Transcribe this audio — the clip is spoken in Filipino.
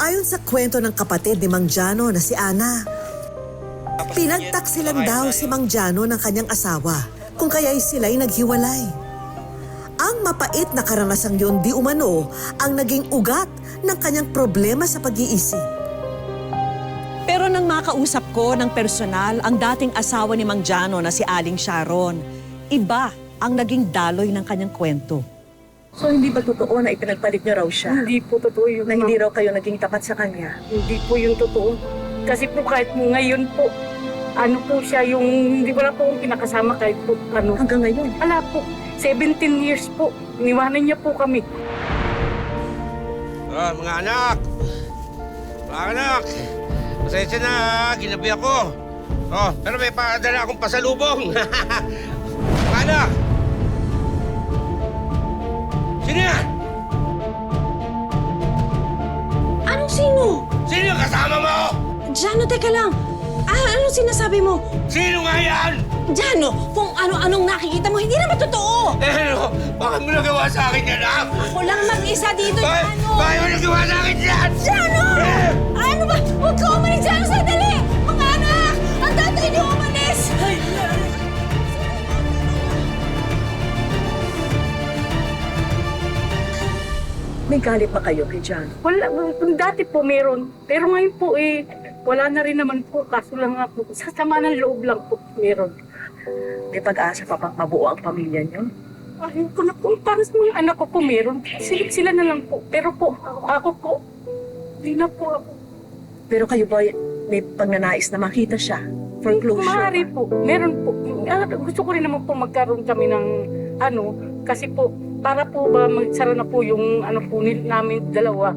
Ayon sa kwento ng kapatid ni Mang Jano na si Ana, pinagtaksilan daw si Mang Jano ng kanyang asawa kung kaya'y sila'y naghiwalay. Ang mapait na karanasang yun di umano ang naging ugat ng kanyang problema sa pag-iisip. Pero nang makausap ko ng personal ang dating asawa ni Mang Jano na si Aling Sharon, iba ang naging daloy ng kanyang kwento. So hindi ba totoo na ipinagpalit niyo raw siya? Hindi po totoo yun. Na hindi raw kayo naging tapat sa kanya? Hindi po yun totoo. Kasi po kahit po ngayon po, ano po siya yung, hindi wala po akong pinakasama kahit po ano. Hanggang ngayon? Wala po, 17 years po, iniwanan niya po kami. Oh, mga anak! Mga anak! Pasensya na ha, ginabi ako. Oh, pero may padala akong pasalubong. Mga anak! Sino yan? Anong sino? Sino yung kasama mo? Jano, teka lang. Anong sinasabi mo? Sino nga yan? Jano, kung ano-anong nakikita mo, hindi naman totoo. Eh ano, bakit mo nagawa sa akin yan, ha? Ako lang mag-isa dito, Jano. Bakit mo nagawa sa akin yan? Jano! Ano ba? Huwag ka umalis, Jano, sandali! Mga anak! Ang tatay niyo umalis! May galit ba kayo kay John? Wala, dati po meron, pero ngayon po wala na rin naman po, kaso lang nga po, sa sama ng loob lang po meron. May pag-asa pa bang mabuo ang pamilya niyo? Ayun ko na po, para sa mga anak ko po meron, sila na lang po, pero po, ako po, hindi na po ako. Pero kayo ba may pagnanais na makita siya? For closure? Maaari po, meron po. Gusto ko rin naman po magkaroon kami ng kasi po, para po ba magsara na po yung namin dalawa.